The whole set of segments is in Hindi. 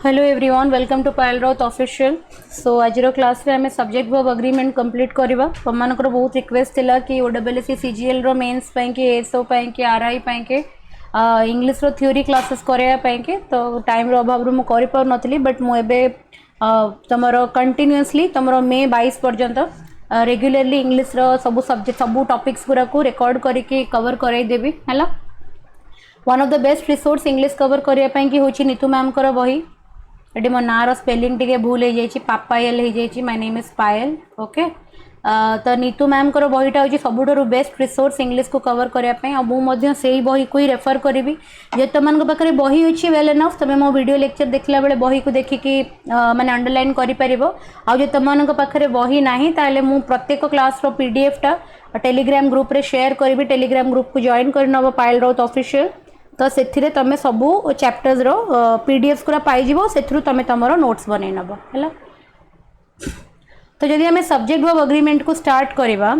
Hello everyone, welcome to Payal Raut official. So आज क्लास रे हमें सब्जेक्ट वर्ब अग्रीमेंट कंप्लीट करवा। तुमମାନଙ୍କର बहुत रिक्वेस्ट थिला कि ओडब्ल्यूएससी सीजीएल रो मेंस पई कि एसओ पई कि आरआई पई कि इंग्लिश रो थ्योरी क्लासेस करया पई कि तो टाइम रो अभाव रो म करि पार नथली, बट मु एबे तमरो कंटिन्यूअसली तमरो मे 22 पर्यंत रेगुलरली इंग्लिश रो सब सब्जेक्ट सब टॉपिक्स पूरा को रिकॉर्ड करके कवर कराई देबी हैला। One of the best resource English cover करया पई कि होची नीतू मैम कर बही। ये मो ना स्पेलिंग टे भूल हो जाए, पापायल हो जाए। My name is Payal. Okay, तो नीतू मैम को बहीटा हूँ सबुठ बेस्ट रिसोर्स इंग्लिश को कवर करने। मुझे से ही बही को ही रेफर करी जो तुम पाखे बही अच्छी वेल एनफ तुम मो वीडियो लेक्चर देखला बेले बही को देखिकी माने अंडरलाइन कर तुम पाखे बही ना ताले मु प्रत्येक क्लास रो पीडीएफ टा टेलीग्राम ग्रुप रे शेयर करी। टेलीग्राम ग्रुप को जॉइन कर नब पायल राउत ऑफिशियल। तो से तुम सबू चैप्टर्स रो पीडीएफ पूरा पाइज से तुम तुम नोट्स बन नब है। तो जदि आम सब्जेक्ट वर्ब अग्रीमेंट को स्टार्ट करवा,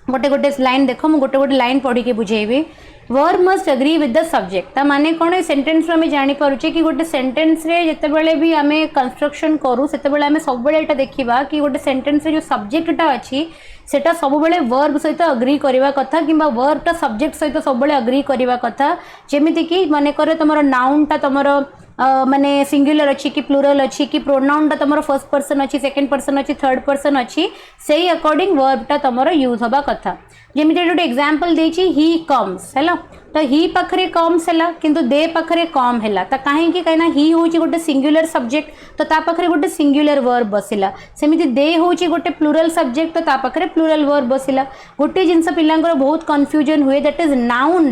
गोटे गोटे लाइन देख मुझे गोटे गोटे लाइन पढ़ी के बुझेबी। Verb must agree with the subject ता माने कौन सेंटेंस आम जानीपे कि गोटे सेंटेंस रे जितेबाला भी आम कंस्ट्रक्शन करूँ से आम सब देखा कि गोटे सेंटेंस रे जो सब्जेक्टा अच्छी सेटा सब बेले वर्ब सहित अग्री करवा कथा कि वर्बटा सब्जेक्ट सहित सब बेले अग्री करवा कथा। जेमिति कि माने करे तुमरो नाउनटा तुमरो माने सिंगुलर अच्छी कि प्लूरल अच्छी कि प्रोनाउनटा तुमरो फर्स्ट पर्सन अच्छी, सेकंड पर्सन अच्छी, थर्ड पर्सन अच्छी, सेही अकॉर्डिंग वर्बटा तुमरो यूज होबा कथा। जेमिति गोटे एग्जांपल देछि ही कम्स हैला, तो ही पाखरे कम्स हैला किंतु दे पाखरे कम हैला। त काहे कि कहना ही होची गोटे सिंगुलर सब्जेक्ट तो ता पाखरे गोटे सिंगुलर वर्ब बसिला। सेमिति दे होची गोटे प्लूरल सब्जेक्ट तो ता पाखरे प्लूरल वर्ब बसिला। गोटे जिंस पिलांकर बहुत कंफ्यूजन हुए, दैट इज नाउन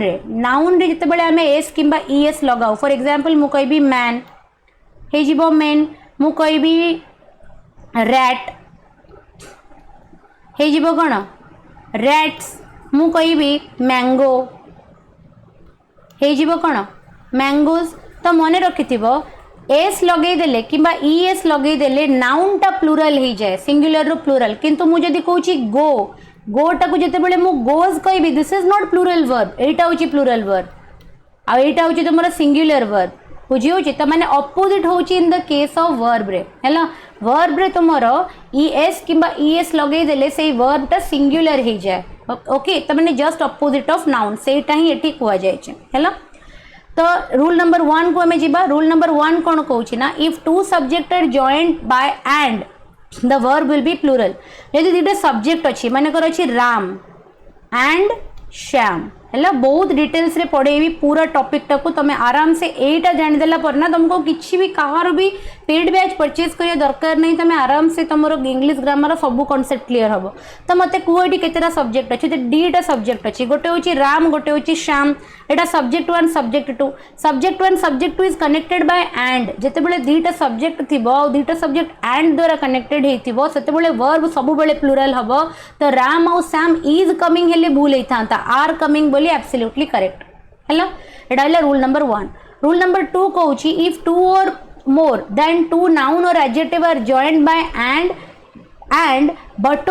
रे जितेबाला आमे एस किंबा ईएस लगाऊ। फॉर एग्जांपल मु कहबी मैन हे जीवो मेन, मु कहबी रैट हे जीवो कोन रैट्स, मु कहबी मैंगो हे जीवो कोन मैंगोज। तो मन रखिथिबो एस लगे देले किंबा ईएस लगे देले नाउन टा प्लूरल ही जाए, सिंगुलर रो प्लूरल। किंतु मु जदी कहूची गो, गोटा को जेतेबेले मु गोज कहबी this is not plural verb, एटा होची प्लूरल वर्ब आ एटा होची तमरा सिंगुलर वर्ब। बुझी होची त माने ऑपोजिट होची in the case of verb रे हैला। वर्ब रे तुमरो ईएस किंबा ईएस लगे देले सेही वर्ब टा सिंगुलर ही जाए। ओके, त माने जस्ट ऑपोजिट ऑफ नाउन सेटा ही एठी कुआ जाय छै हैला। तो रूल नंबर 1 को हमें जीवा। रूल नंबर 1 कौन कहूँ ना, if two subject are joint by and the verb will be plural. यदि दुटा सब्जेक्ट अच्छी मानकर अच्छी राम एंड श्याम है, बहुत डिटेल्स रे पढ़ेबी पूरा टॉपिक टाक तुम आराम से एटा जानीदेला पर ना तुमको किसी भी कहार भी पेड बैच परचेज करिया दरकार नहीं। तुम आराम से तुम इंग्लिश ग्रामर सब कॉन्सेप्ट क्लियर हम। तो मत कह ये केतेटा सब्जेक्ट अच्छे, दीटा सब्जेक्ट अच्छी, गोटे हूँ राम गोटे हूँ श्याम। एटा subject 1 subject 2, subject 1 subject 2 is connected by and. जितेबाला दीटा सब्जेक्ट थी दीटा सब्जेक्ट एंड द्वारा कनेक्टेड होते वर्ब सब बेले प्लूरल हम। तो राम और श्याम इज कमिंग हेले भूल होता, आर कमिंग बोली एब्सोल्युटली करेक्ट हैला। एटा हैला रूल नंबर 1। रूल नंबर 2 कहूँ इफ 2 और more than 2 noun or adjective are joined by and but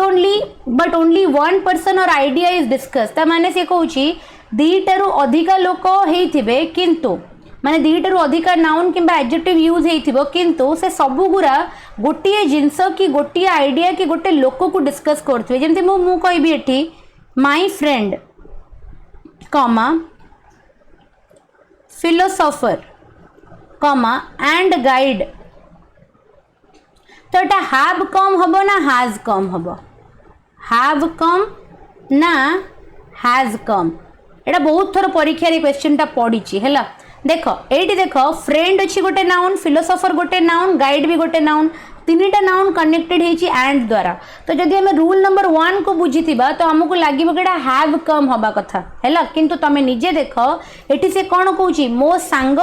only one person or idea is discussed। ता माने से कहूँ दीटारू अधिका लोक हेइथिबे किंतु माने दीटारू अधिका नाउन किंबा एडजेक्टिव यूज हेइथिबो किंतु से सबु गुरा गोटिए जिंस कि गोटिए आइडिया कि गोटे लोक को डिस्कस करथिबे। जेमति मु कहबी एठी my friend comma philosopher comma and guide. तो एटा हैव कम हबो ना हैज कम हबो, हैव कम ना हैज कम। एटा बहुत थोर परीक्षा रे क्वेश्चन टा पड़ी छी हैला। देखो एठी देखो फ्रेंड अछि गोटे नाउन, फिलोसोफर गोटे नाउन, गाइड भी गोटे नाउन, तीनटा नाउन कनेक्टेड हेची एंड द्वारा। तो जदि हमें रूल नंबर 1 को बुझीथिबा तो हमको लागिबो कि एटा हैव कम हबा कथा हैला। किंतु तमे निजे देखो एठी से कोन कहूची मो सांग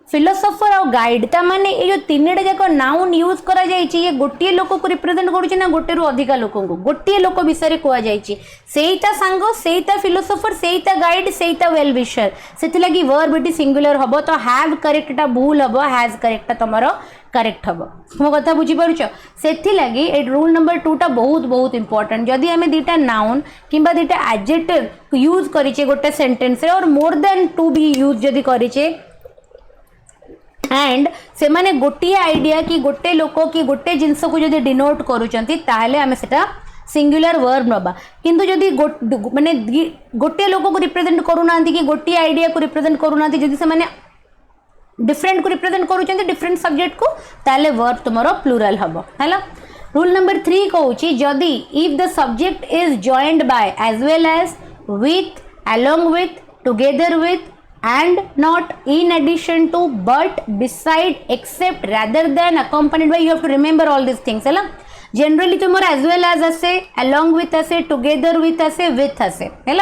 फिलोसोफर और गाइड। ता माने ये जो तीनटा जाक नाउन यूज करा जायछि ये गोटिए लोक को रिप्रेजेंट करूछि ना गोटे रु अधिका लोक को गोटिए लोक विषय रे कोआ जायछि। सेईता सांग, सेईता फिलोसोफर, सेईता गाइड, सेईता वेल विशर। सेति लागि वर्ब इट सिंगुलर हबो। तो हैव करेक्टटा भूल हबो, हैज करेक्टटा तमरो करेक्ट हबो। मो कथा बुझी पारुछ। सेति लागि ए रूल नंबर 2 टा बहुत बहुत इंपोर्टेंट। जदि हमें दीटा नाउन किंबा दीटा एडजेक्टिव यूज करिचे गोटे सेंटेंस रे और मोर देन 2 भी यूज जदि करिचे एंड से माने गोटे आइडिया कि गोटे लोक कि गोटे जिनस को जब डिनोट करूचंती ताहले आमे सेटा सिंगुलर वर्ब नबा किंतु जदि माने गोटे लोक को रिप्रेजेंट करूना कि गोटे आइडिया को रिप्रेजेंट करूना जदि से माने डिफरेंट को रिप्रेजेंट करूचंती डिफरेंट सब्जेक्ट को ताहले वर्ब तुमरो प्लूरल हबो हैला। रूल नंबर 3 कहूची जदि if the subject is joined by as well as with along with together with and not in addition to but beside except rather than accompanied by you have to remember all these things है generally तुम्हारा as well as आसे along with आसे together with आसे with आसे है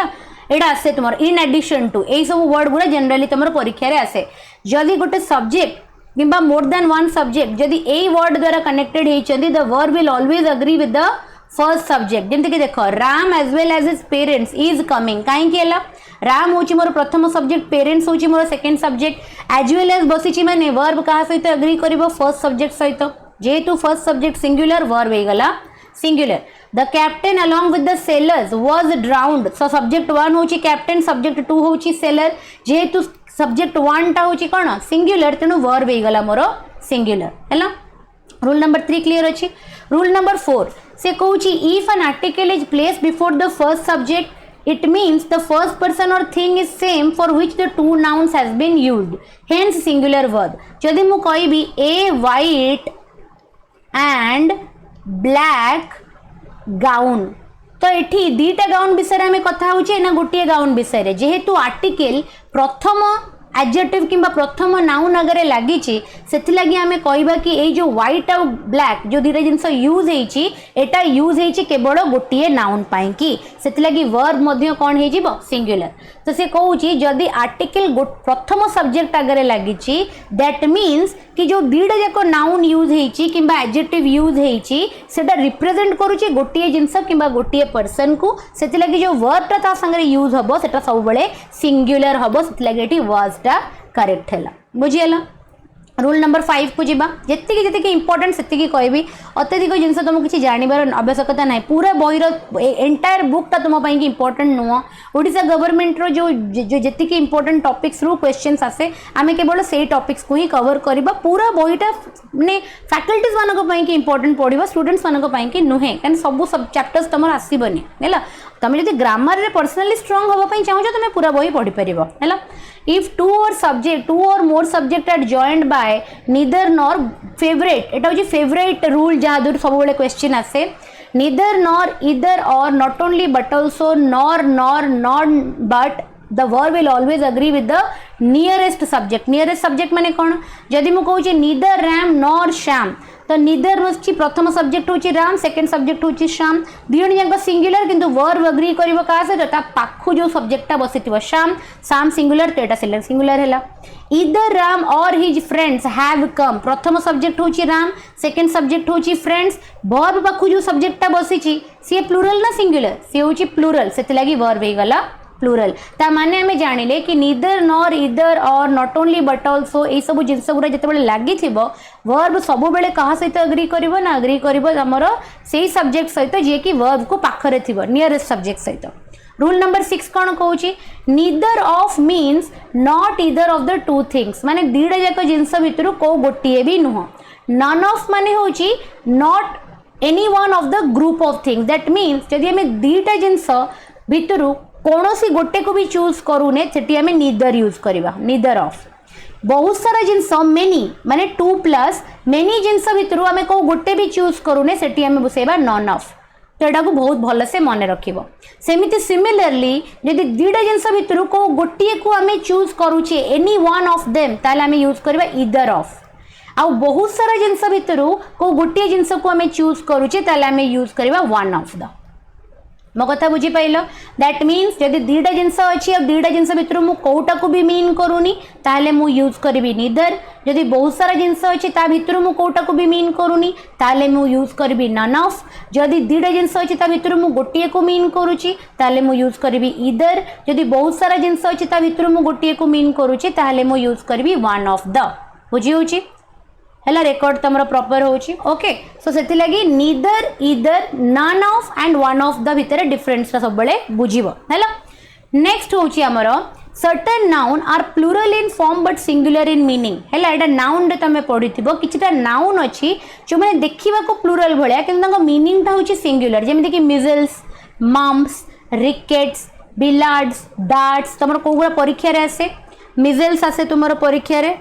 एटा आसे तुम्हारा in addition to यही सब वर्ड गुड़ा जनरली तुम्हारा परीक्षा रे आसे जदि गोटे सब्जेक्ट किंबा मोर देन वन सब्जेक्ट जदि एई वर्ड द्वारा कनेक्टेड होइचंदी the verb will always agree with the first subject जेमति कि देखो Ram as well as his parents is coming काहे कि एला राम होची मोर प्रथम सब्जेक्ट पेरेंट्स होची मोर second subject as well as बसीची माने वर्ब कहा सहित एग्री करिवो फर्स्ट सब्जेक्ट सहित जेहेतु फर्स्ट सब्जेक्ट सिंगुलर वर्ब हे गला singular the captain along with the sellers was ड्राउन्ड so subject 1 होची कैप्टन सब्जेक्ट 2 होची सेलर जेहेतु सब्जेक्ट 1 टा होची कोन सिंगुलर तेनु वर्ब हे गला मोर सिंगुलर हैला। रूल नंबर 3 क्लियर अछि। रूल नंबर 4 से कहूची if an article is placed before the first subject it means the first person or thing is same for which the two nouns has been used hence singular verb जदि मु कहबी a white and black gown तो एठी दीटा गाउन विषय रे हमें कथा होची ना गोटे गाउन विषय रे जेहेतु आर्टिकल प्रथम एडजेक्टिव किंबा प्रथम नाउन अगर लगी से लगी आम कहबा कि ये जो व्हाइट और ब्लैक जो दुटा जिनस यूज होइछि एटा यूज होइछि केवल गोटे नाउन पाई कि से लगी वर्ब मध्य कौन हो जिवो सिंगुलर तो से कहूची जदि आर्टिकल प्रथम सब्जेक्ट अगर लगी दैट मीन्स कि जो दुटा जाक नाउन यूज होइछि किंबा एडजेक्टिव यूज होइछि सेटा रिप्रेजेंट करूछि गोटे जिनस किंबा गोटे पर्सन को से लगी जो वर्ब ता संगे यूज हबो सेटा सब बेले सिंगुलर हबो से लगी एटी वाज टा करेक्ट है बुझीगला। रूल नंबर 5 को जीवा जी इंपोर्टेंट से कहबी अत्यधिक जिन तुमको किसी जानवर आवश्यकता ना पूरा बहीर एंटायर बुकटा तुम इंपोर्टेंट नुह ओडिशा गवर्नमेंट रो जो जी इंपोर्टेंट टॉपिक्स रू क्वेश्चंस आसे आम केवल से टॉपिक्स को ही कवर करवा पूरा बहीटा माने फैकल्टीज मानक इंपोर्टेंट पढ़ा स्टूडेंट्स मानक नुहे कहीं सब चैप्टर्स तुम आसबनी है तुम जो ग्रामर रे पर्सनली स्ट्रांग होगा चाहो तुम पूरा बही पढ़ी पार है। If two or more subject are joined by neither nor favorite एटा होची favorite rule जहाँ दूर सब बड़े question आसे neither nor either or not only but also nor not but the verb will always agree with the nearest subject माने कौन जदि मु कहूची neither Ram nor Shyam तो निदर होची प्रथम सब्जेक्ट होची राम सेकंड सब्जेक्ट होची श्याम दुई जन सिंगुलर किंतु वर्ब अग्री करिवो का से ता पाखु जो सब्जेक्टटा बसिथिबो श्याम सिंगुलर तो एटा सिंगुलर हैला। ईदर राम और हिज फ्रेंड्स हैव कम प्रथम सब्जेक्ट होची राम सेकंड सब्जेक्ट होची फ्रेंड्स वर्ब पाखु जो सब्जेक्टटा बसिची सी प्लूरल ना सिंगुलर सी होची प्लूरल सेति लागि वर्ब हे गला प्लूरल ता माने हमें जानिले कि नीदर नॉर ईदर और not only but also a सब जिनस गुरा जते लागि थिबो वर्ब सब बेले कहा सहित अग्री करिवो ना अग्री करिवो हमरो सेही सब्जेक्ट सहित जे कि वर्ब को पाखरे थिबो नियरेस्ट सब्जेक्ट सहित। रूल नंबर 6 कौन कहूची neither of means not either of the two things माने दीडा जाक जिनस भितरु को गोटिए भी नुह नन ऑफ माने होची not any one of the group of things that means जदि हमें दीटा जिनस भितरु कौनसी गोटे को भी चूज करूने सेठी हमें नीदर यूज करवा नीदर ऑफ बहुत सारा जिनस मेनी माने 2+ मेनी जिनस भितरु हमें को गोटे भी चूज करूने सेठी हमें बसेबा नॉन ऑफ तो एटा को बहुत भल से मन रखिबो। सेमिति सिमिलरली यदि दीटा जिनस भितरु को गोटे को हमें चूज करूचे एनी वन ऑफ देम ताले हमें यूज करबा ईदर ऑफ आ बहुत सारा जिनस भितरु को गोटे जिनस को हमें चूज करूचे ताले हमें यूज करबा वन ऑफ द मो कथा बुझी पाइल दैट मीन्स जदि दीटा जिनस अच्छी और दीटा जिनस भितर मु कोटा को भी मीन करूनी ताले मु यूज करी नीदर जदि बहुत सारा जिनस अच्छी ता भितर मु कोटा को भी मीन करूनी ताले मु यूज करी नन ऑफ जदि दीटा जिनस अच्छी ता भितर मु गोटे को मीन करूची ताले मु यूज करी ईदर जदि बहुत सारा जिनस अच्छी ता भितर मु गोटे को मीन करूची ताले मु यूज करी वन ऑफ द बुझी होची है रेकर्ड तुम प्रॉपर होची ओके सो से लगी neither either none of and one of the भितर डिफरेंस सब बड़े बुझीबो हैला। नेक्स्ट होची हमर certain noun are plural in form but singular in meaning हैला एटा नाउन रे तमे पढिथिबो किछटा नाउन अछि जो माने देखिबा को प्लूरल भलिया किंतु मीनिंग ता होछि सिंगुलर जेमिति कि मिजल्स मम्स रिकेट्स बिलार्ड्स डार्ट्स तुमर कोगुला परीक्षा रे आसे मिजल्स आसे तुमर परीक्षा रे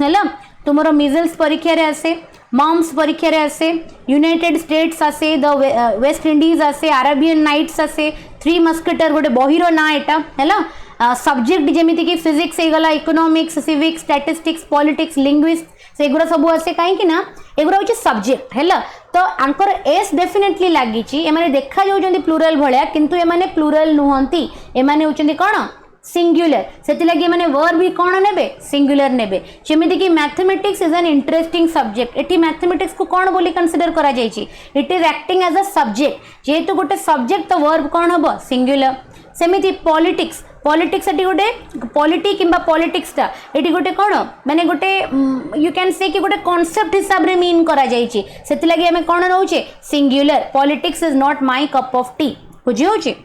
हैला तुमर मिजल्स परीक्षा रे आसे मम्स परीक्षा रे आसे यूनाइटेड स्टेट्स आसे द वेस्ट इंडीज आसे अरेबियन नाइट्स आसे थ्री मस्केटर गोटे बहिरो ना एटा हैला सब्जेक्ट जेमिति कि फिजिक्स हे गला economics civics statistics politics linguist सेगुरा सब आसे काहे कि ना एगुरा होची सब्जेक्ट हैला तो आंकर एस डेफिनेटली लागी छि एमाने देखा जाउ जंदी प्लूरल भलिया किंतु एमाने प्लूरल नुहंती एमाने होचंदी कोन सिंगुलर सेति लगी माने वर्ब भी कोन नेबे सिंगुलर नेबे जेमिति कि mathematics is an interesting subject एटी मैथमेटिक्स को कोन बोली कंसीडर करा जाई छि it is acting as a subject जेतु गोटे सब्जेक्ट तो वर्ब कोन हबो सिंगुलर सेमिति पॉलिटिक्स पॉलिटिक्स एटी गोटे पॉलिटी किंबा पॉलिटिक्स ता एटी गोटे कोन माने गोटे यू कैन से कि गोटे कांसेप्ट हिसाब रे मीन करा जाई छि सेति लगी हमें कोन रहउचे singular politics is not my cup of tea बुझी होचे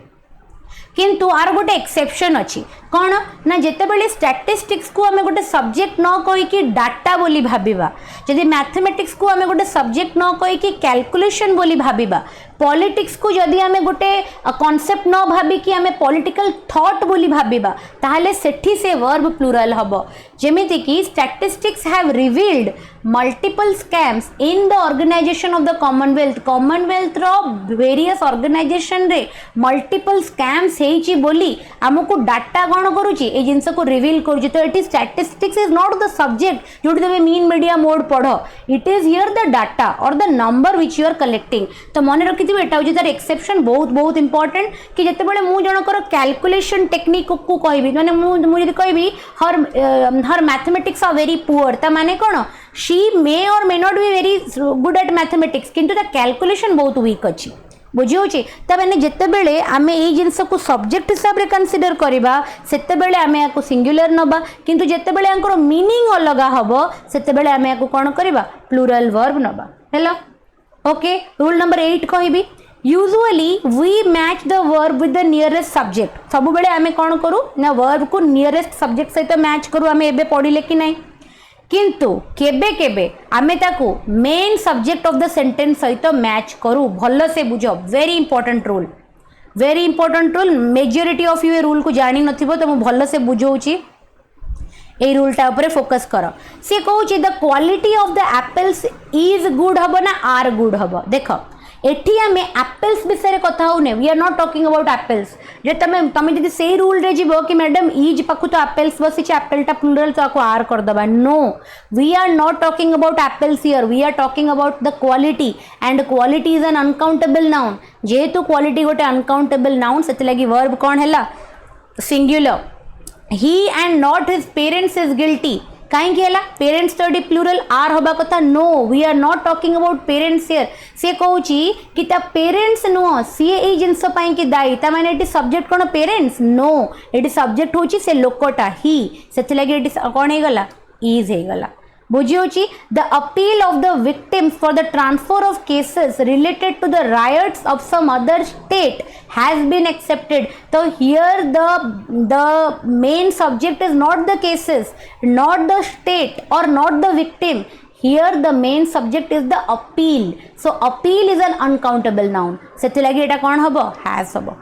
किंतु आर गोटे एक्सेप्शन अच्छी कौन ना जिते बड़े स्टैटिस्टिक्स को आम गोटे सब्जेक्ट न कहीकि डाटा बोली भाविबा जदि मैथमेटिक्स को आम गोटे सब्जेक्ट न कहीकि कैलकुलेशन बोली भाविबा पॉलिटिक्स को जदि आम गोटे कॉन्सेप्ट न भाविकी आम पॉलिटिकल थॉट बोली भाविबा ताहले सेठी से वर्ब प्लूरल हबो जेमिति कि statistics have revealed multiple scams in the organisation of the commonwealth रो वेरियस ऑर्गेनाइजेशन रे मल्टीपल स्कैम्स हेची बोली हमको डाटा कौन करुची ए जिनस को रिवील करुची तो it statistics is not the subject जोटी तमे मीन मीडिया मोड पढ़ो it is here the data और the number which you are collecting तो मन रखिथिबे एटा होची तार एक्सेप्शन बहुत बहुत इंपोर्टेंट कि जते बेले मु जनकर कैलकुलेशन टेक्निक को कहबी माने मु जदी कहबी हर मैथमेटिक्स आर वेरी पुअर ता माने कोन शी मे और may not be very good at mathematics किंतु द कैलकुलेशन बहुत वीक अछि बुझी होची तबने जते बेले आमे ए जिंस को सब्जेक्ट हिसाब रे कंसीडर करबा सेते बेले आमे याको सिंगुलर नबा किंतु जते बेले अंकर मीनिंग अलग हबो सेते बेले आमे याको कोन करबा प्लूरल वर्ब नबा हेलो ओके रूल नंबर 8 कहबी usually we match the verb with the nearest subject सब बेले आमे कोन करू ना वर्ब को नियरेस्ट सब्जेक्ट सहित मैच करू आमे एबे पढिले कि नै किंतु केबे केबे आमे ताको main subject of the sentence सहित मैच करू भल से बुझो very important rule majority of U a rule को जानी नथिबो तो मु भल से बुझौची ए रूल टा ऊपर फोकस करो से कहूची the quality of the apples is good हबो ना आर गुड हबो देखो एठी आमे एप्पल्स विषय रे कथा होने we are not talking about apples जे तमे जदी से रूल रे जीवो कि मैडम इज पाखु तो एप्पल्स बसी छ एप्पल टा प्लूरल तो आको आर कर दबा no we are not talking about apples here we are talking about the quality and quality is an uncountable noun जेहेतु क्वालिटी गोटे अनकाउंटेबल नाउन सेति लागि वर्ब कोन हैला singular he and not his parents is guilty कहीं पेरेंट्स तो ये प्लूरल आर हवा कथा no we are not talking about parents here से कहूँ कि पेरेंट्स नुह सी ये जिनस कि दायी ता माने ये सब्जेक्ट कौन पेरेंट्स नो ये सब्जेक्ट होची से लोकटा ही से लगे कौन हो गला इज हो गला बुझी होची the appeal of the victims for the transfer of cases related to the riots of some other state has been accepted तो here the main subject is not the cases not the state और not the victim here the main subject is the appeal so appeal is an uncountable noun सेति लागि एटा कोन हबो has हबो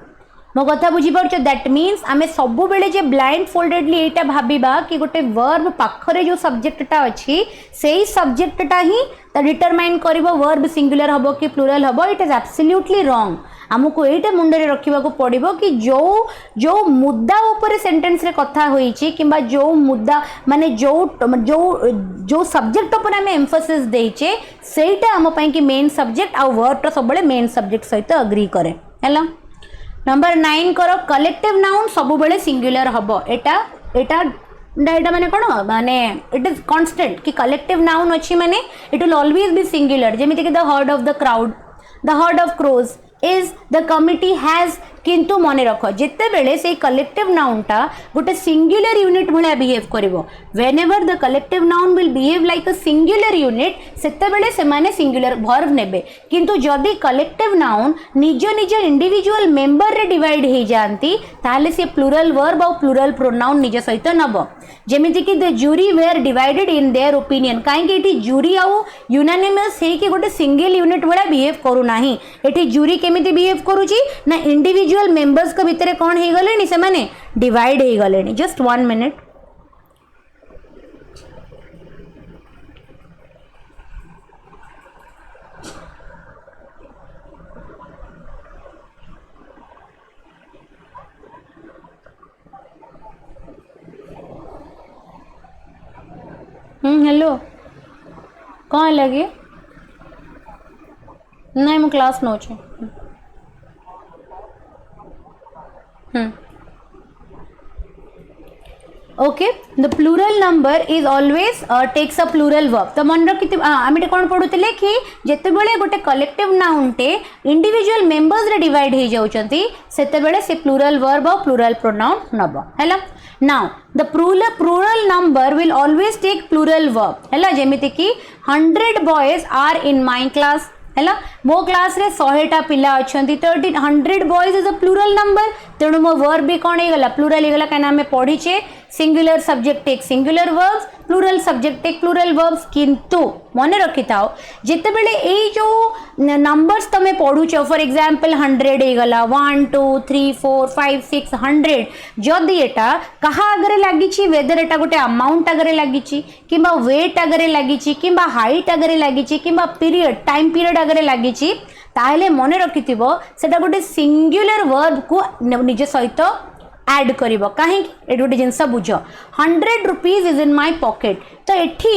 मो कथा बुझी परछो दैट मीन्स आमे सबु बेले जे ब्लाइंड फोल्डेडली एटा भाबिबा कि गोटे वर्ब पाखरे जो सब्जेक्टटा अछि सेही सब्जेक्टटा ही त डिटरमाइन करबो वर्ब सिंगुलर हबो कि प्लूरल हबो इट इज एब्सोल्युटली रॉन्ग आमको एटा मुंडे रे रखिबा को पड़िबो कि जो मुद्दा ऊपर सेंटेंस रे कथा होईची किबा जो मुद्दा माने जो सब्जेक्ट ऊपर आमे एम्फसिस देइचे सेटा हम पई कि मेन सब्जेक्ट आ वर्ब तो सब बेले मेन सब्जेक्ट सहित एग्री करे हैला नंबर 9 करो कलेक्टिव नाउन सब बेले सिंगुलर हबो एटा माने कोन माने इट इज कांस्टेंट कि कलेक्टिव नाउन अछि माने it will always be singular जेमिति कि the herd of the crowd the herd of crows is the committee has किंतु मन रख जिते बेले से कलेक्टिव नाउन टा गोटे सिंगुलर यूनिट भाया बिहेव करिवो whenever the collective noun will behave like a singular unit सेते बेले से माने सिंगुलर वर्ब नेबे किंतु जदी कलेक्टिव नाउन निज निज इंडिविजुअल मेंबर रे डिवाइड हे जानती ताले से प्लूरल वर्ब और प्लूरल प्रोनाउन निज सहित नब जेमिति कि the jury were divided in their opinion काहे कि एठी जूरी आउ यूनानिमस हे कि गोटे सिंगल यूनिट वाला बिहेव करू नाही एठी जूरी केमिति बिहेव करूची ना इंडिविजुअल मेंबर्स का भितर कौन हे गलेनी से माने डिवाइड हे गलेनी जस्ट 1 मिनिट हेलो कौन लगे नहीं मु क्लास नौ छे okay the plural number is always takes a plural verb तो मन रखि आम कौन पढ़ुले कि जिते बड़े गोटे कलेक्टिव नाउन टे इंडिविजुअल मेंबर्स रे डिवाइड हो जाउचंती सेते बेले से प्लूरल वर्ब और प्लूरल प्रोनाउन नब हैला now the plural number will always take plural verb हैला जेमिति कि 100 boys are in my class हैला मो क्लास रे 100टा पिला अछंती तो 100 boys is a plural number तेणु मो वर्ब भी कौन हे गला प्लूरल हे गला काना हमें पढ़ी छे singular subject take singular verbs plural subject take plural verbs किंतु मन रखि थाओ जिते बेले ए जो नंबर्स तमे पढुछो फॉर एग्जांपल 100 हे गला 1 2 3 4 5 6 100 जदि एटा कहा अगरे लागि छि वेदर एटा गोटे अमाउंट अगरे लागि छि किबा वेट अगरे लागि छि किबा हाइट अगरे लागि छि किबा पीरियड टाइम पीरियड अगरे लागि छि ताहले मन रखिथिबो सेटा गोटे सिंगुलर वर्ब को निज सहित ऐड करिवो काहे एट गोटे जिनस बुझ 100 rupees is in my pocket तो एठी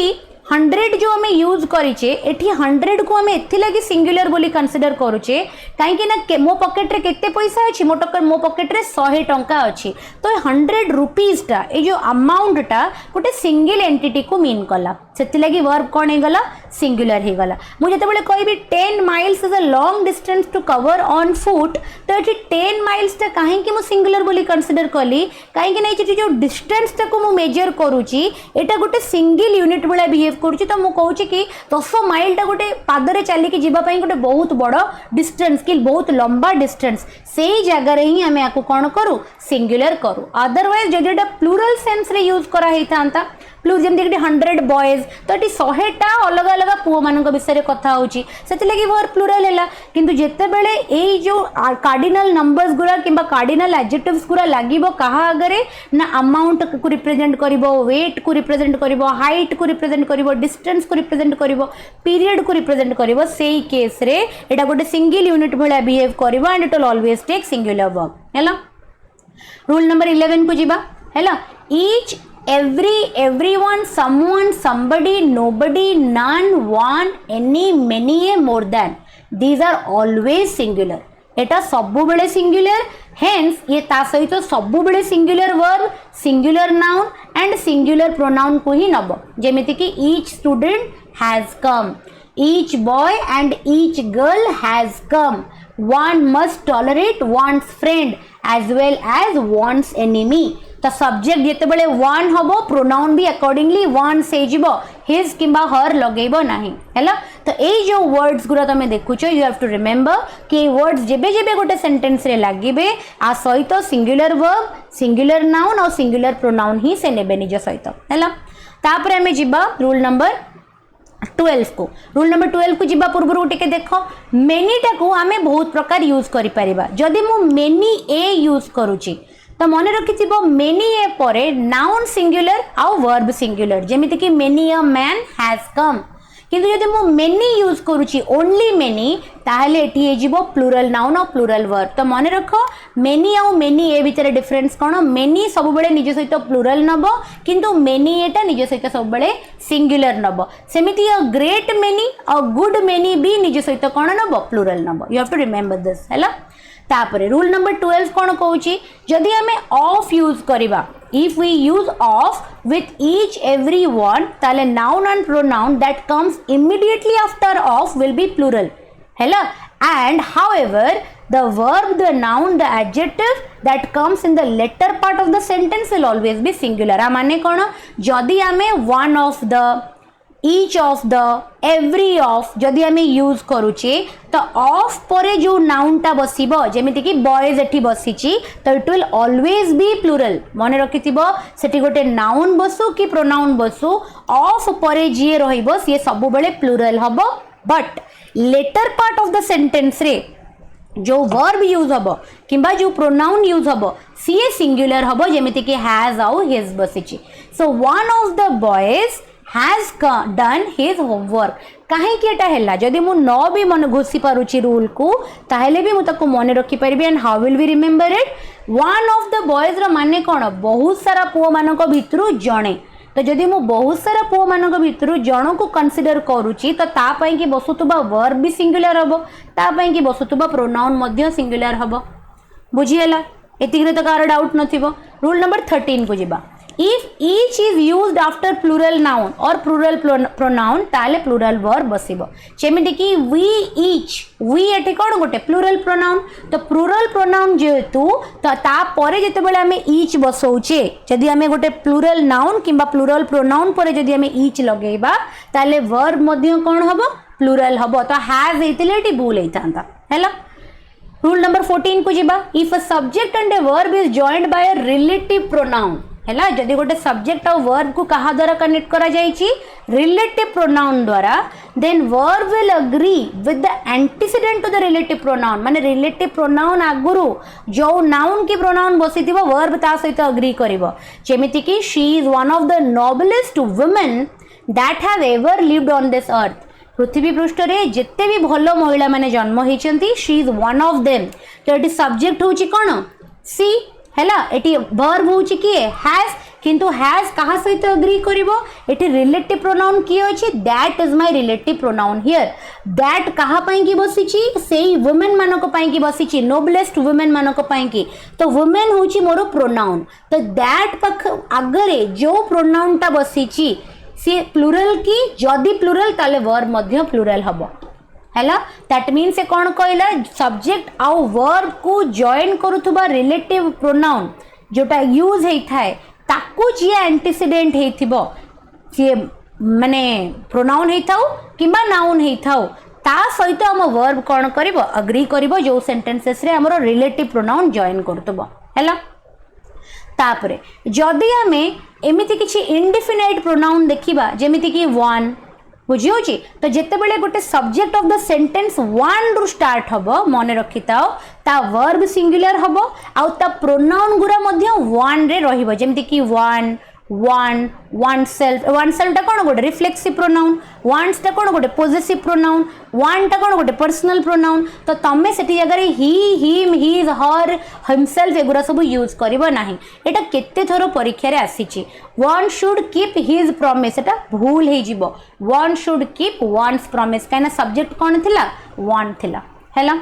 100 जो हमें यूज करिचे एठी 100 को हमें एथि लगी सिंगुलर बोली कंसीडर करूचे काहे कि ना मो पॉकेट रे केते पैसा अछि मो पॉकेट रे 100 टंका अछि तो 100 रुपीज टा ए जो अमाउंट टा गोटे सिंगल एंटिटी को मीन कला सेति लगी वर्ब कोन हे गला सिंगुलर हे गला मु जते बेले कहबी 10 miles is a long distance to cover on foot तो एठी 10 माइल्स टा काहे कि मु सिंगुलर बोली कंसीडर कली काहे कि नै जो डिस्टेंस टा को मु मेजर करूची एटा गोटे सिंगल यूनिट वाला बिहेव करूची तो मु कहूची कि 10 माइल टा गोटे पादरे चली कि जीवा पई गोटे बहुत बड़ डिस्टेंस कि बहुत लंबा डिस्टेंस सेही जगह रे ही हमें आकु कोन करू सिंगुलर करू अदरवाइज जदि एटा प्लूरल सेंस रे यूज करा हेतांता प्लूज जमती 100 बॉयज तो ये 100टा अलग अलग पुओ मान विषय कथा होची सेति लगी वर्ब प्लूरल हैला किंतु जेते बेले ए जो कार्डिनल नंबर्स गुरा किबा कार्डिनल एडजेक्टिव्स गुरा लागिबो कहा अगरे ना अमाउंट को रिप्रेजेंट करिवो वेट को रिप्रेजेंट करिवो हाइट को रिप्रेजेंट करिवो डिस्टेंस को रिप्रेजेंट करिवो पीरियड को रिप्रेजेंट करिवो सेही केस रे एटा गोटे सिंगल यूनिट भला बिहेव करिवो and it will always take singular verb हैला रूल नंबर 11 को जिबा हैला each everyone someone somebody nobody none one any many a more than these are always singular एटा सबु बेले सिंगुलर हेंस ये ता सहित सबु बेले singular verb singular noun and singular pronoun को ही नब जेमिति कि each student has come each boy and each girl has come one must tolerate one's friend as well as one's enemy तो सब्जेक्ट जिते बड़े वन हबो प्रोनाउन भी अकॉर्डिंगली वन से जीवो हिज किंबा हर लगेबो नाही हैला तो ए जो वर्ड्स गुरा तमे देखुचो यू हैव टू रिमेंबर कि वर्ड्स जेबे जेबे गोटे सेंटेंस रे लागिबे आ सहित सिंगुलर वर्ब सिंगुलर नाउन और सिंगुलर प्रोनाउन ही से नेबे निज सहित हैला तापर हमें जिबा रूल नंबर 12 को रूल नंबर 12 को जिबा पूर्व टिके देख मेनी टा को आमे बहुत प्रकार यूज करि परिबा जदि मु मेनी ए यूज करूची तो मन रखि मेनी ए परे नाउन सिंगुलर आउ वर्ब सिंगुलर जेमिति कि many a man has come किंतु यदि मु मेनी यूज करूची ओनली मेनी ताहले एटी हे जिवो प्लूरल नाउन और प्लूरल वर्ब तो मन रखो मेनी आउ मेनी ए भितर डिफरेंस कोन मेनी सब बेले निज सहित प्लूरल नबो किंतु मेनी एटा निज सहित सब बेले सिंगुलर नबो सेमिति a great many a good many भी निज सहित कोन नबो प्लूरल नबो you have to remember this हैला तापरे रूल नंबर 12 कौन कहूची जदि हमें ऑफ यूज करिबा if we use of with each every one ताले noun and pronoun that comes immediately after of will be plural हैला and however the verb, the noun, the adjective that comes in the latter part of the sentence will always be singular. आ माने कौन जदि आमे one of the, each of the, every of जदि आमे यूज करूचे तो ऑफ परे जो नाउन टा बसिबो जेमिति कि बॉयज एठी बसिची तो it will always be plural मने रखिथिबो सेठी गोटे नाउन बसु कि प्रोनाउन बसु ऑफ परे जे रहिबो से सब बेले प्लूरल हबो but later part of the sentence रे जो वर्ब यूज हबो किंबा जो प्रोनाउन यूज हबो सी सिंगुलर हबो जेमिति कि हैज आउ हिज बसिची so one of the boys has done his homework कहीं कि एटा हैला जदि मु न भी मन घोषि पारुची रूल को ताहेले भी मु ताको मने रखि परिबी and how will we remember it one of the boys रा माने कोन बहुत सारा पुओ मानक भितरु जणे तो जदि मु बहुत सारा पुओ मानक भितरु जण को कंसीडर करूची तो ता पई कि बसुतबा वर्ब भी सिंगुलर हबो ता पई कि बसुतबा प्रोनाउन मध्य सिंगुलर हबो बुझियला एतिग्रे तो कार डाउट नथिबो रूल नंबर 13 को जिबा if each is used after plural noun or plural pronoun ताले plural verb बसिबो जेमिति कि we each we एठी कोन गोटे plural pronoun तो plural pronoun जेतु तो ता परे जते बेले हमें each बसौचे जदि हमें गोटे plural noun किंबा plural pronoun परे जदि हमें each लगेबा ताले verb मध्य कोन हबो plural हबो तो has हेतिले एठी भूल हेतांता हैला रूल नंबर 14 को जिबा if a subject and a verb is joined by a relative pronoun हैला जदि गोटे सब्जेक्ट और वर्ब को कहा द्वारा कनेक्ट करा जायछि रिलेटिव प्रोनाउन द्वारा then verb will agree with the antecedent to the relative pronoun माने रिलेटिव प्रोनाउन आगुरु जो नाउन की प्रोनाउन बसिथिबो वर्ब ता सहित अग्री करिवो जेमिति कि she is one of the noblest women that have ever lived on this earth पृथ्वी पृष्ठ रे जेते भी भलो महिला माने जन्म हेचंती she is one of them तो एटी सब्जेक्ट होची कोन सी हैला एटी वर्ब होची कि हैज किंतु हैज कहा सहित अग्री करिवो एटी रिलेटिव प्रोनाउन की अछि that is my relative pronoun here that कहा पई की बसिची सेई वुमेन मानको पई की बसिची नोबलेस्ट वुमेन मानको पई की तो वुमेन होची मोर प्रोनाउन तो दैट पख अगरे जो प्रोनाउन ता बसिची से प्लूरल की जदी प्लूरल ताले वर्ब मध्य प्लूरल हबो हैला दैट मीन्स से कौन कहला सब्जेक्ट आउ वर्ब को जॉइन करूथबा रिलेटिव प्रोनाउन जोटा यूज हेई थाए ताकू जे एंटीसीडेंट हेथिबो से माने प्रोनाउन हेई थाउ किबा नाउन हेई थाउ ता सहित हम वर्ब कौन करिवो अग्री करिवो जो सेंटेंसेस रे हमरो रिलेटिव प्रोनाउन जॉइन करतबो हैला तापरे जदी हमें एमिति किछि इंडेफिनाइट प्रोनाउन देखिबा जेमिति कि वन बुझियोची तो जेते बेले गोटे subject of the sentence one रु स्टार्ट हबो मने रखिताओ ता वर्ब सिंगुलर हबो आ ता प्रोनाउन गुरा मध्य वन रे रहिबो जेमिति कि वन वन वन सेल्फ टा कोन गोटे रिफ्लेक्सिव प्रोनाउन वन्स टा कोन गोटे पोजेसिव प्रोनाउन वन टा कोन गोटे पर्सनल प्रोनाउन तो तमे सेठी जगह रे he him his her himself एगुरा सब यूज करिवो नाही एटा केते थरो परीक्षा रे आसीची one should keep his promise एटा भूल हे जिवो one should keep one's promise काना सब्जेक्ट कोन थिला वन थिला हैला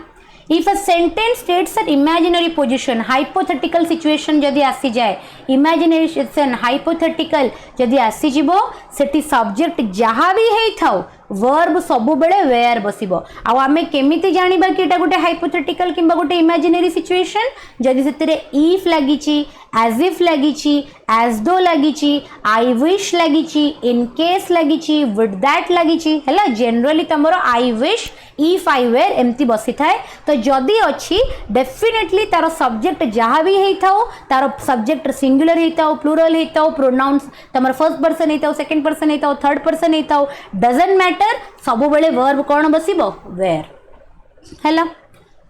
If a sentence states an imaginary position, hypothetical situation जदि आसी जाए, imagination, hypothetical जदि आसी जिवो, सेठी subject जहाँ भी है थाओ, verb सबु बड़े where बसिबो। आउ आमे केमिति जानिबा कि एटा गोटे hypothetical किंबा गोटे imaginary situation, जदि सेतरे if लागिची, as if लागिची, as though लागिची, I wish लागिची, in case लागिची, with that लागिची, हैला generally तमरो I wish if I were एमती बसी थाए तो जदि अच्छी डेफिनेटली तार सब्जेक्ट जहाँ भी होता हो तार सब्जेक्ट सिंगुलर होता हो प्लूरल होता हो प्रोनाउंस तमर फर्स्ट पर्सन होता हो सेकंड पर्सन होता हो थर्ड पर्सन होता हो डजंट मैटर सब बेले वर्ब कौन बसिबो वेयर हैला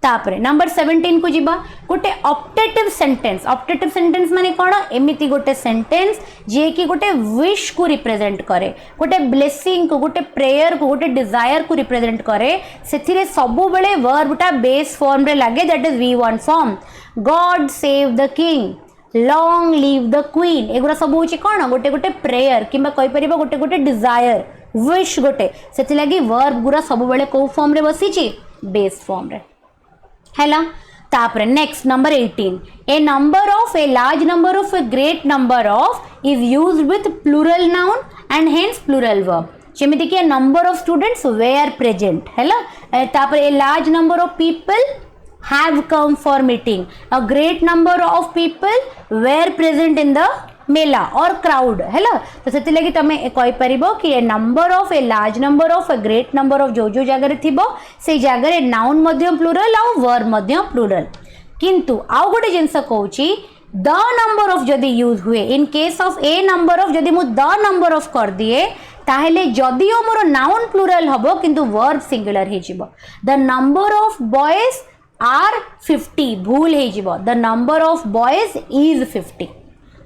तापरे नंबर 17 को जिबा गोटे ऑप्टेटिव सेंटेंस माने कोन एमिति गोटे सेंटेंस जे कि गोटे विश को रिप्रेजेंट करे गोटे ब्लेसिंग को गोटे प्रेयर को गोटे डिजायर को रिप्रेजेंट करे सेथिरे सबु बेले वर्ब टा बेस फॉर्म रे लागे that is V1 form God save the king long live the queen एगुरा सब होची कोन गोटे गोटे प्रेयर किबा कहि परिबा गोटे गोटे डिजायर विश गोटे सेथि लागि वर्ब गुरा सबु बेले को फॉर्म रे बसिची बेस फॉर्म रे हैला तापरे next number 18 a number of a large number of a great number of is used with plural noun and hence plural verb जेमिति कि number of students were present हैला तापर a large number of people have come for meeting, a great number of people were present in the मेला और क्राउड हैला तो से लगी तमे कहि परिबो कि a number of a large number of a great number of जो जगह रे थिबो से जगह रे नाउन मध्य प्लूरल आ वर्ब मध्य प्लूरल किंतु आउ गोटे जिंस कहूची द नंबर ऑफ जदि यूज हुए in case of a number of जदि मु द नंबर ऑफ कर दिए ताहेले जदिओ मोर नाउन प्लूरल हबो किंतु वर्ब सिंगुलर हे जिवो the number of boys are 50 भूल हे जिवो the number of boys is 50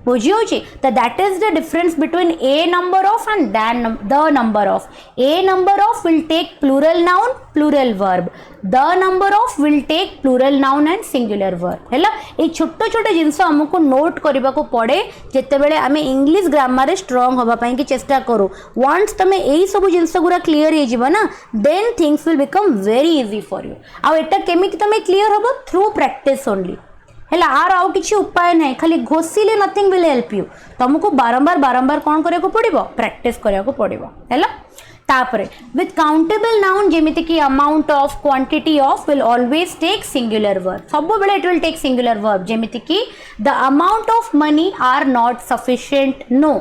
बुझियोची तो that is the difference between a number of and the number of a number of will take plural noun plural verb the number of will take plural noun and singular verb हैला ए छोटो छोटो जिंस हमको नोट करबा को पड़े जेते बेले आमे इंग्लिश ग्रामर रे स्ट्रांग होबा पई कि चेष्टा करू वंस तमे एई सब जिंस गुरा क्लियर हे जिवो ना then things will become very easy for you आ एटा केमिति तमे क्लियर होबो थ्रू प्रैक्टिस ओनली हैला आर आउ किछि उपाय नै खाली घोषिले नथिंग विल हेल्प यू तुमको बारंबार कोन करे को पड़िबो प्रैक्टिस करे को पड़िबो हैला तापरे विथ काउंटेबल नाउन जेमिति कि amount of quantity of will always take singular verb सब बेले it will take singular verb जेमिति कि the amount of money are not sufficient no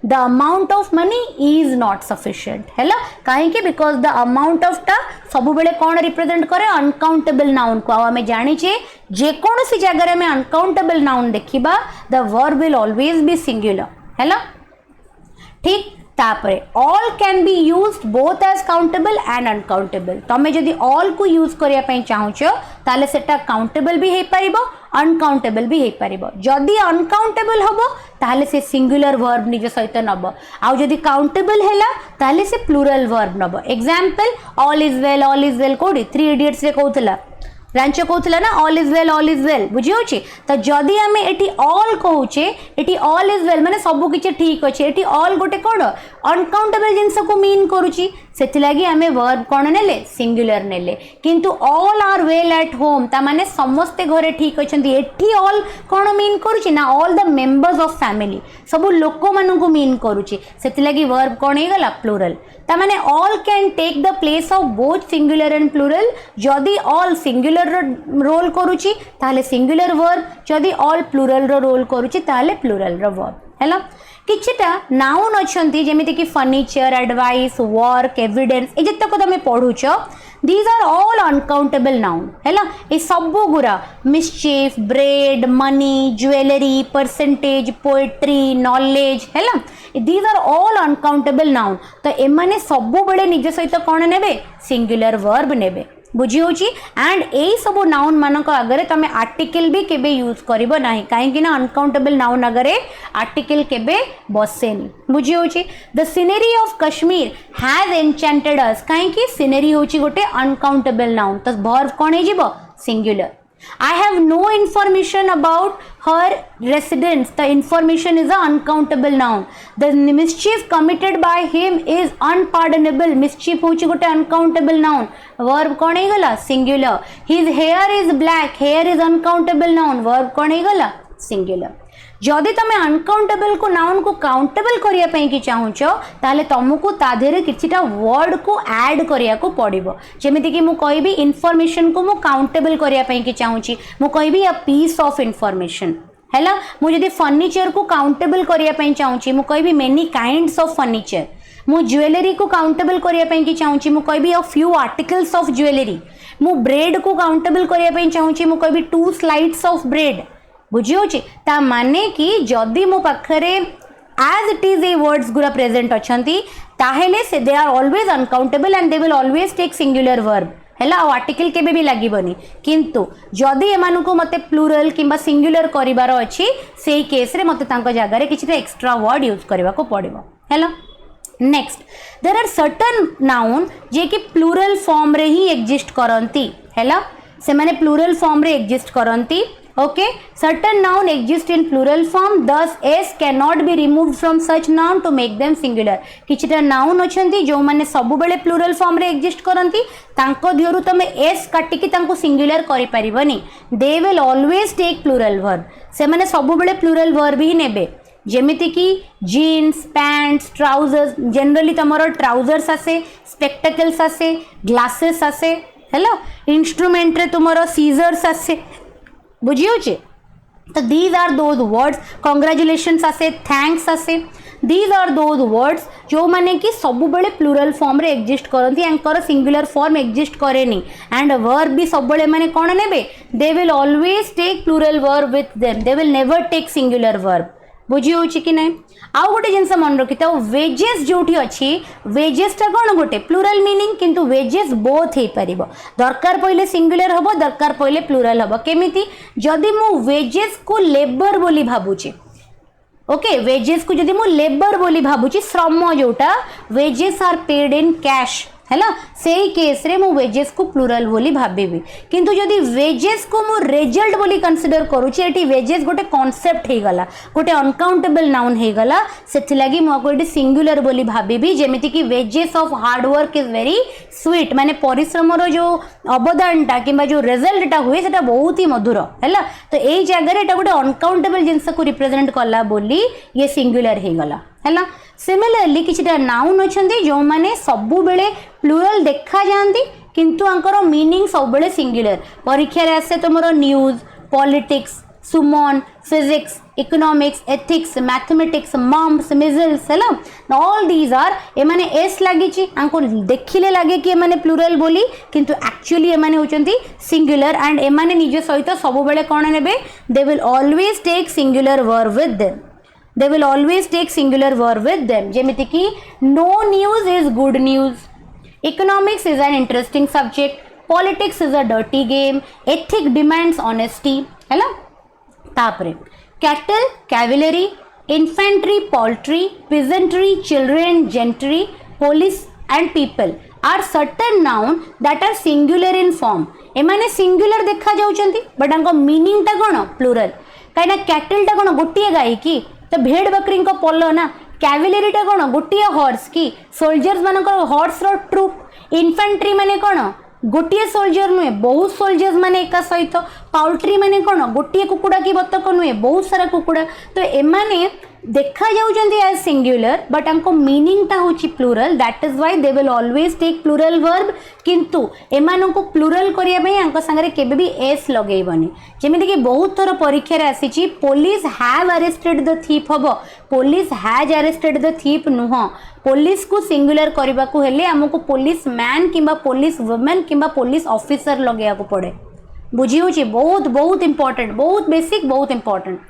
the amount of money is not sufficient हैला काहे कि because the amount of टा सब बेले कौन रिप्रेजेंट करे अनकाउंटेबल नाउन को हमें जानी छे जे कौन सी जगह में अनकाउंटेबल नाउन देखिबा the verb will always be singular हैला ठीक तापरे all can be used both as countable and uncountable तमे जदी all को यूज करिया पई चाहुचो ताले सेटा काउंटेबल भी हे परिबो अनकाउंटेबल भी हे परिबो जदी अनकाउंटेबल हबो ताले से सिंगुलर वर्ब निज सहित नबो आ जदी काउंटेबल हैला ताले से प्लूरल वर्ब नबो एग्जांपल ऑल इज वेल कोडी 3 इडियट्स रे कहउतला रांचो कहूला ना ऑल इज वेल बुझियोची तो जदि आमे एटी ऑल कहूचे एटी ऑल इज वेल माने सब किछि ठीक अछि एटी ऑल गोटे कोड अनकाउंटेबल जिंस को मीन करूची सेति लागि आमे वर्ब कोन नेले सिंगुलर नेले किंतु all are well at home ता माने समस्त घरे ठीक अछंती एटी ऑल कोन मीन करूची ना all the members of family सब लोक मानन को मीन करूची सेति लागि वर्ब कोन हे गला प्लूरल ता माने all can take the place of both singular and plural जदि ऑल सिंगुलर रोल करूची ताले सिंगुलर वर्ब जदि ऑल प्लूरल रो रोल करूची ताले प्लूरल रो वर्ब हैला किछटा नाउन अछंती जेमिति कि फर्नीचर एडवाइस वर्क एविडेंस ए जत्तक तमे पढुचो these are all uncountable noun हैला ए सब गुरा mischief bread money jewellery percentage poetry knowledge हैला these are all uncountable noun तो एमाने सब बेले निज सहित कोन नेबे सिंगुलर वर्ब नेबे बुझी होची एंड ए सब नाउन मानक आगरे तमे आर्टिकल भी केबे यूज करिवो नाही काहे कि ना अनकाउंटेबल नाउन आगरे आर्टिकल केबे बसेनी बुझी होची the scenery of Kashmir has enchanted us काहे कि सीनरी होची गोटे अनकाउंटेबल नाउन तो वर्ब कोन हे जिवो singular I have no information about her residence. The information is an uncountable noun. The mischief committed by him is unpardonable. Mischief होची गोटे uncountable noun. Verb कौन है गला? Singular. His hair is black. Hair is uncountable noun. Verb कौन है गला? Singular. जदि तमे अनकाउंटेबल को नाउन को काउंटेबल करिया पई कि चाहुचो ताले तुमको ताधेरे किछिटा वर्ड को ऐड करिया को पड़िबो जेमिति कि मु कहबी इन्फॉर्मेशन को मु काउंटेबल करिया पई कि चाहुची मु कहबी अ पीस ऑफ इन्फॉर्मेशन हैला मु जदि फर्नीचर को काउंटेबल करिया पई चाहुची मु कहबी मेनी काइंड्स ऑफ फर्नीचर मु ज्वेलरी को काउंटेबल करिया पई कि चाहुची मु कहबी a few articles of jewellery मु ब्रेड को काउंटेबल करिया पई चाहुची मु कहबी 2 स्लाइड्स ऑफ ब्रेड बुझियोची ता माने कि जदि मो पाखरे as it is a words गुरा प्रेजेंट अछंती ताहेले से they are always uncountable and they will always take singular verb हैला आर्टिकल केबे भी लागिबनी किंतु जदि एमानु को मते प्लूरल किबा सिंगुलर करिवार अछि सेही केस रे मते तांको जागा रे किछि एक्स्ट्रा वर्ड यूज करबा को पड़िबो हैला next there are certain noun जे कि प्लूरल फॉर्म रे ही एग्जिस्ट करंती हैला से माने प्लूरल फॉर्म रे exist करंती okay certain noun exist in plural form thus s cannot be removed from such noun to make them singular किछटा नाउन अछंती जो माने सब बेले प्लूरल फॉर्म रे एग्जिस्ट करंती तांको दियरु तमे s काटी कि तांको सिंगुलर करि परिबनी they will always take plural verb से माने सब बेले प्लूरल वर्ब ही नेबे जेमिति कि जीन्स पैंट्स ट्राउजर्स जनरली तुमर ट्राउजर्स आसे स्पेक्टेकल्स आसे ग्लासेस आसे हेलो इंस्ट्रूमेंट रे तुमर सीजर्स आसे बुझी होचे तो these are those words congratulations आसे थैंक्स आसे दीज आर दोज वर्ड्स जो माने कि सब बेले प्लूरल फॉर्म रे एग्जिस्ट करती एंकर सिंगुलर फॉर्म एग्जिस्ट करेनी एंड वर्ब भी सब बेले माने कोन नेबे they will always take plural verb with them they will never take singular verb बुझी होची कि नहीं आउ गोटे जिनस मन रखि था वेजेस जोठी अच्छी वेजेस टा कौन गोटे प्लूरल मीनिंग किंतु वेजेस बोथ हे परिबो दरकार पहिले सिंगुलर हबो दरकार पहिले प्लूरल हबो केमिति जदि मु वेजेस को लेबर बोली भाबुची ओके वेजेस को जदि मु लेबर बोली भाबुची श्रम जोटा wages are paid in cash हैला सेही केस रे मु वेजेस को प्लूरल बोली भाबेबी किंतु जदि वेजेस को मु रिजल्ट बोली कंसीडर करूची एटी वेजेस गोटे कांसेप्ट हे गला गोटे अनकाउंटेबल नाउन हे गला सेथि लागि मु को एटी सिंगुलर बोली भाबेबी जेमिति कि wages of hard work is very sweet माने परिश्रम रो जो अवदानटा किबा जो रिजल्टटा हुए सेटा बहुत ही मधुर हैला तो एई जगह रे एटा गोटे अनकाउंटेबल जिंस को रिप्रेजेंट कला बोली ये सिंगुलर हे गला हैला सिमिलरली किछटा नाउन अछंती जो माने सबु बेले प्लूरल देखा जानती किंतु आंकर मीनिंग सब बेले सिंगुलर परीक्षा रे आसे तुमरो news politics summons physics economics ethics mathematics mumps measles हैला ऑल दीज आर ए माने एस लागि छि आंको देखिले लागे कि ए माने प्लूरल बोली किंतु एक्चुअली ए माने होचंती सिंगुलर एंड ए माने निजे सहित सब बेले कोन नेबे they will always take singular verb with them they will always take singular verb with them जेमिति कि no news is good news economics is an interesting subject politics is a dirty game ethic demands honesty हैला तापरे cattle cavalry infantry poultry peasantry children gentry police and people are certain noun that are singular in form एमाने singular देखा जाउचंती बट आंको मीनिंग ता कोन प्लूरल काइना कैटल ता कोन गोटिए गाय की तो भेड़ बकरी को पल ना कैवेलरी टा कौन गोटे हॉर्स की सोल्जर्स मान हॉर्स रो ट्रुप इन्फेंट्री माने कौन गोटे सोल्जर नुहे बहुत सोल्जर्स माने एका सहित पाउल्ट्री माने कौन गोटे कुकुड़ा की बतक नुहे बहुत सारा कुकुड़ा तो एमाने देखा जाउचंती एज सिंगुलर बट आंको मीनिंग ता होची plural that is why they will always take plural verb किंतु एमानो को प्लूरल करिया पई आंको संगरे केबे भी एस लगेइबनी जेमिति कि बहुत थोर परीक्षा रे आसीची police have arrested the thief हबो police has arrested the thief नुह पुलिस को सिंगुलर करबा को हेले हमको पुलिस मैन किबा पुलिस वुमेन किबा पुलिस ऑफिसर लगेया को पड़े बुझी होची बहुत बहुत इंपोर्टेंट बहुत बेसिक बहुत इंपोर्टेंट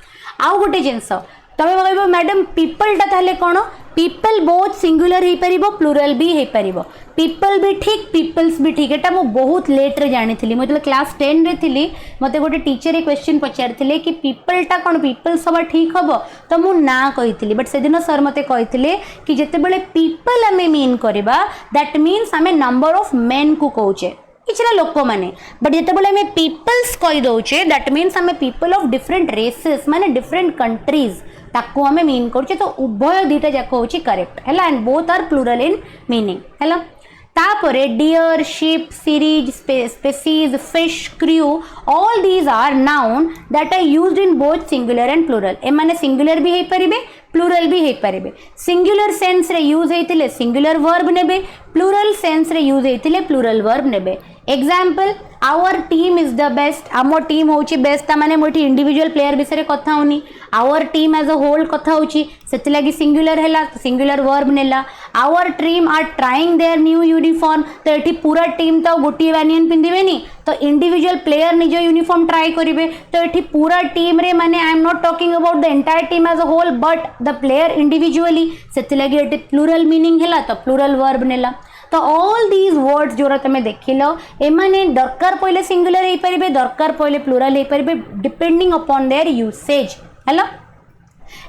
आउ गोटे जिंस तबे कहबो मैडम पीपल टा ताले कोन पीपल बोथ सिंगुलर हे परिबो प्लूरल भी हे परिबो पीपल भी ठीक पीपल्स भी ठीक एटा मो बहुत लेट रे जानि थिली मतलब क्लास 10 रे थिली मते गोटे टीचर ए क्वेश्चन पचारथिले कि पीपल टा कोन पीपल सब ठीक हबो तो मु ना कहिथिली बट से दिन सर मते कहिथिले कि जते बेले पीपल हमें मीन करबा दैट मीन्स हमें नंबर ऑफ मेन को कहूचे किछरा लोक माने बट जते बेले हमें पीपल्स कहि दोचे दैट मीन्स हमें पीपल ऑफ डिफरेंट रेसेस माने डिफरेंट कंट्रीज ताको हमें मीन करछे तो उभय दीटा जाक होची करेक्ट हैला and both are plural in meaning हैला तापरे deer sheep series species fish crew all these are noun that are used in both singular and plural ए माने सिंगुलर भी हे परिबे प्लूरल भी हे परिबे सिंगुलर सेंस रे यूज हेतिले सिंगुलर वर्ब नेबे प्लूरल सेंस रे यूज हेतिले प्लूरल वर्ब नेबे example our team is the best आमो टीम होची बेस्ट माने मोठी इंडिविजुअल प्लेयर विषय कथा होनी our team as a whole कथा होची सेति लागि सिंगुलर हैला सिंगुलर वर्ब नेला our team are trying their new uniform तो एठी पूरा टीम तो गोटी बानियन पिंदिबेनी तो इंडिविजुअल प्लेयर निज यूनिफॉर्म ट्राई करिवे तो एठी पूरा टीम रे माने I am not talking about the entire team as a whole but the player individually सेति लागि एठी प्लूरल मीनिंग हैला तो प्लूरल वर्ब नेला तो ऑल दीज वर्ड्स जोरा तमे देखिलो एमाने दरकार पहिले सिंगुलर हे परिबे दरकार पहिले प्लूरल हे परिबे डिपेंडिंग अपॉन देयर यूसेज हैला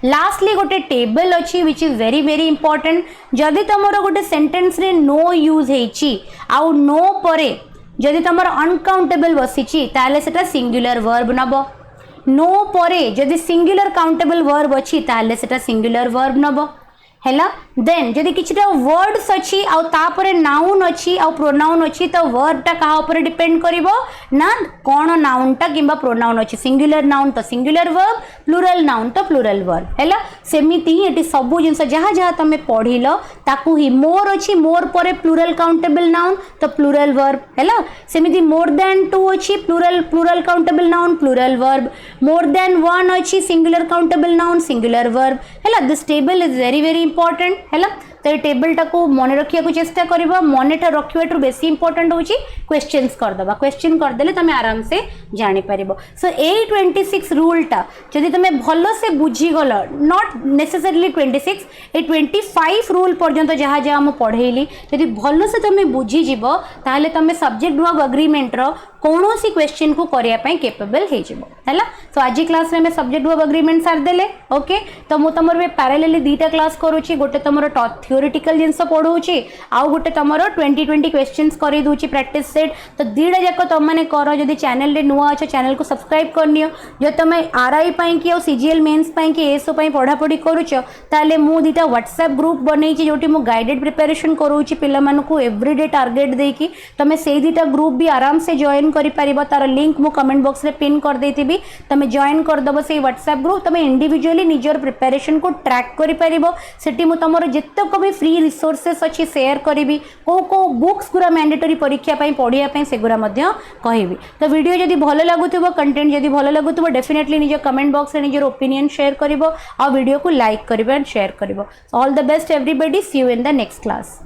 लास्टली गोटे टेबल अच्छी which is very very important जदि तमरो गोटे सेंटेंस रे नो यूज हेची आउ नो परे जदि तमरो अनकाउंटेबल बसिची ताले सेटा सिंगुलर वर्ब नबो नो परे जदि सिंगुलर काउंटेबल वर्ब अछि ताले सेटा सिंगुलर वर्ब नबो हैला देन जदि किछटा वर्ड्स अछि आउ तापरे नाउन अछि आउ प्रोनाउन अछि तो वर्ब टा कहा ऊपर डिपेंड करिवो ना कोन नाउन टा किबा प्रोनाउन अछि सिंगुलर नाउन तो सिंगुलर वर्ब प्लूरल नाउन तो प्लूरल वर्ब हैला सेमिति एटी सब जिंस जहाँ जहाँ तुम पढ़िल ताकू ही मोर अच्छी मोर पर प्लूरल काउंटेबल नाउन तो प्लूरल वर्ब हैला सेमिति मोर देन 2 अच्छी plural plural countable noun plural verb more than 1 अच्छी singular countable noun singular verb हैला this table is very important हैला तो टेबल टाको मन रखिया को चेष्टा करबा मनेटा रखिया बेसी इंपोर्टेंट होची क्वेश्चंस कर दबा क्वेश्चन कर देले तमे आराम से जानि परिबो सो A26 रूल टा जदि तमे भलो से बुझी गल नॉट नेसेसरीली 26 ए 25 रूल पर्यंत जहाँ जहाँ हम पढ़ेली जदि भलो से तमे बुझी जिवो ताले तमे सब्जेक्ट वर्ब एग्रीमेंट रो कौनसी क्वेश्चन को करिया पई कैपेबल हे जिवो हैला सो आज क्लास में सब्जेक्ट वर्ब एग्रीमेंट सार देले ओके तो मु तमर पैरेलली दीटा क्लास करूची गोटे तमर थियोरेटिकल जिनस पढ़ाऊँगी आउ गोटे तुम 2020 क्वेश्चंस कर दूची प्रैक्टिस सेट तो दीटा जाक तुम मैंने कर जब चैनल रे नुआ अच्छे चैनल को सब्सक्राइब करनियो जो तुम आरआई कि और सीजीएल मेन्स कि एसओ पढ़ापढ़ी करुच ताले मु दीटा व्हाट्सएप ग्रुप बनई जोटी मु गाइडेड प्रिपरेशन करूची पिला मानकु एवरीडे टारगेट देकी तुम से दीटा ग्रुप भी आराम से जॉइन करि परिबो तार लिंक मु कमेंट बॉक्स रे पिन कर देथिबी तुम जॉइन कर दबो से व्हाट्सएप ग्रुप तुम इंडिविजुअली निजर प्रिपरेशन को ट्रैक करि परिबो सेठी मु तमरो जितक भी फ्री रिसोर्सेस अच्छी शेयर करी को बुक्स गुरा मैंडेटरी परीक्षा पढ़िया से गुरा कहबी तो वीडियो जदि भल लगुव कंटेंट जदि भल लगुव डेफिनेटली निज कमेंट बॉक्स रे निजर ओपिनियन शेयर करिवो आ वीडियो को लाइक करिवो एंड शेयर करिवो all the best everybody see you in the next class.